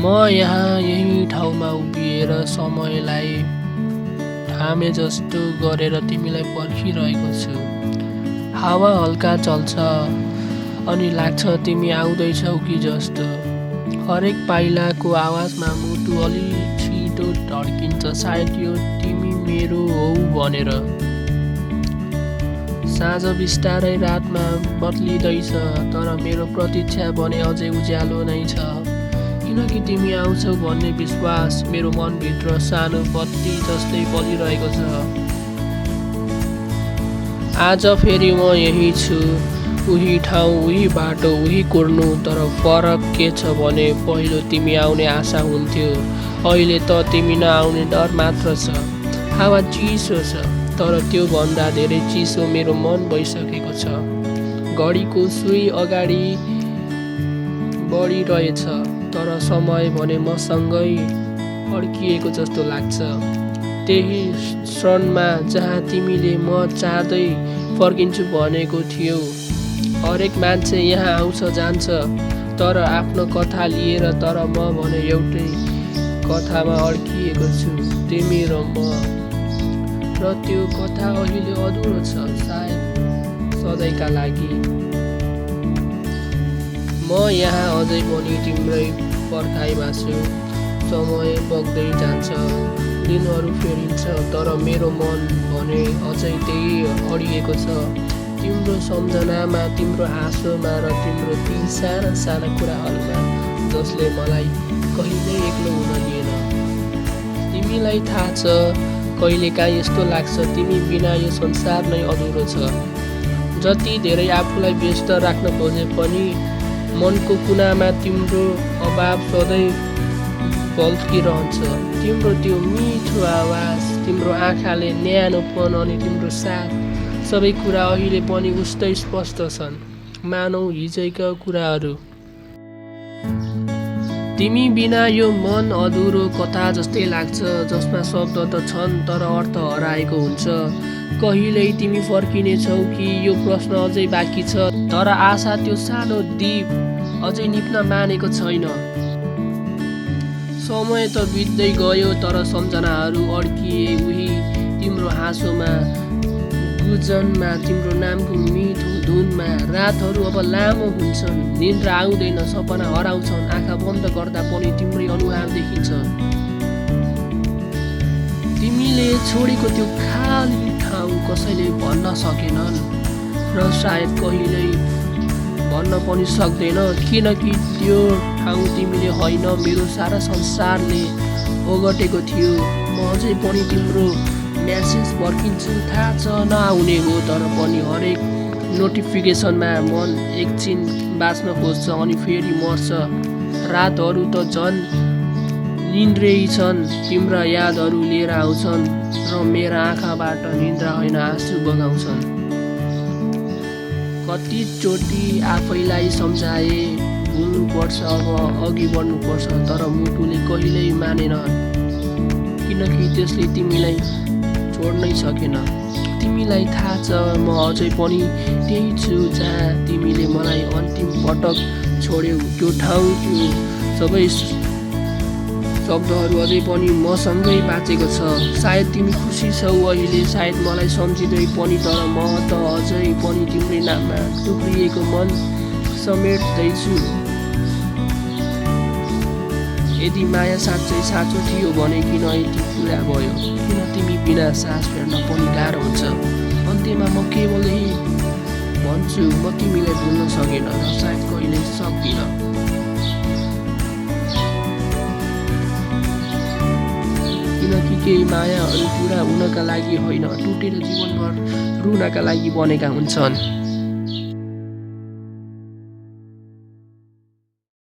म यहाँ यही ठाउँमा उभिएर समयलाई थामे जस्तो गरेर तिमीलाई पर्खिरहेको छु। हावा हल्का चल्छ अनि लाग्छ तिमी आउँदैछौ कि जस्तो। हरेक पाइलाको आवाजमा मुटु अलि छिटो धड्किन्छ, सायद यो तिमी मेरो हौ भनेर। साँझ बिस्तारै रातमा बदलिँदैछ, तर मेरो प्रतीक्षा भने अझै उज्यालो नै छ। किनकि तिमी आउँछौ भन्ने विश्वास मेरो मनभित्र सानो बत्ती जस्तै बलिरहेको छ। आज फेरि म यही छु, उही ठाउँ, उही बाटो, उही कुर्नु। तर फरक के छ भने पहिलो तिमी आउने आशा हुन्थ्यो, अहिले त तिमी नआउने डर मात्र छ। हावा चिसो छ, तर त्यो भन्दा धेरै चिसो मेरो मन भइसकेको छ। घडीको सुई अगाडि बढिरहेछ, तर समय भने मसँगै अड्किएको जस्तो लाग्छ। त्यही क्षणमा जहाँ तिमीले म चाँडै फर्किन्छु भनेको थियौ। हरेक मान्छे यहाँ आउँछ जान्छ, तर आफ्नो कथा लिएर। तर म भने एउटै कथामा अड्किएको छु, तिमी र म। र त्यो कथा अहिले अधुरो छ, सायद सधैँका लागि। म यहाँ अझै पनि तिम्रै पर्खाइमा छु। समय बग्दै जान्छ, दिनहरू फेरिन्छ, तर मेरो मन भने अझै त्यही अडिएको छ। तिम्रो सम्झनामा, तिम्रो हाँसोमा र तिम्रो ती साना साना कुराहरूमा, जसले मलाई कहिल्यै एक्लो हुन दिएन। तिमीलाई थाहा छ, कहिलेकाहीँ यस्तो लाग्छ तिमी बिना यो संसार नै अधुरो छ। जति धेरै आफूलाई व्यस्त राख्न खोजे पनि मनको कुनामा तिम्रो अभाव सधैँ बल्किरहन्छ। तिम्रो त्यो मिठो आवाज, तिम्रो आँखाले न्यानोपन अनि तिम्रो साथ, सबै कुरा अहिले पनि उस्तै स्पष्ट छन्, मानौ हिजैका कुराहरू। तिमी बिना यो मन अधुरो कथा जस्तै लाग्छ, जसमा शब्द त छन् तर अर्थ हराएको हुन्छ। कहिल्यै तिमी फर्किनेछौ कि यो प्रश्न अझै बाँकी छ, तर आशा त्यो सानो दीप अझै निप्न मानेको छैन। समय त बित्दै गयो, तर सम्झनाहरू अड्किए उही तिम्रो हाँसोमा, गुजनमा, तिम्रो नामको मिठो धुनमा। रातहरू अब लामो हुन्छन्, निन्द्रा आउँदैन, सपना हराउँछन्, आँखा बन्द गर्दा पनि तिम्रै अनुहार देखिन्छ। तिमीले छोडेको त्यो खाली ठाउँ कसैले भन्न सकेनन्, र सायद कहिल्यै भन्न पनि सक्दैन, किनकि त्यो ठाउँ तिमीले होइन, मेरो सारा संसारले ओगटेको थियो। म अझै पनि तिम्रो म्यासेज पर्खिन्छु, थाहा छ नआउने हो, तर पनि हरेक नोटिफिकेसनमा मन एकछिन बाँच्न खोज्छ अनि फेरि मर्छ। रातहरू त झन् निन्द्रै छन्, तिम्रा यादहरू लिएर आउँछन् र मेरा आँखाबाट निन्द्रा होइन आँसु बगाउँछन्। कतिचोटि आफैलाई सम्झाए भुल्नुपर्छ, अब अघि बढ्नुपर्छ, तर मुटुले कहिल्यै मानेन, किनकि त्यसले तिमीलाई छोड्नै सकेन। तिमीलाई थाहा छ, म अझै पनि त्यही छु जहाँ तिमीले मलाई अन्तिम पटक छोड्यौ। त्यो ठाउँ, त्यो सबै शब्दहरू अझै पनि मसँगै बाँचेको छ। सायद तिमी खुसी छौ अहिले, सायद मलाई सम्झिँदै पनि, तर म त अझै पनि तिम्रै नाममा टुक्रिएको मन समेट्दैछु। यदि माया साँच्चै साँचो थियो भने किन यति पुरा भयो? किन तिमी बिना सास फेर्न पनि गाह्रो हुन्छ? अन्त्यमा म केवल यही भन्छु, म तिमीलाई भुल्न सकेन र सायद कहिल्यै सक्दिनँ। किनकि केही मायाहरू पुरा हुनका लागि होइन, टुटेर जीवनभर रुनका लागि बनेका हुन्छन्।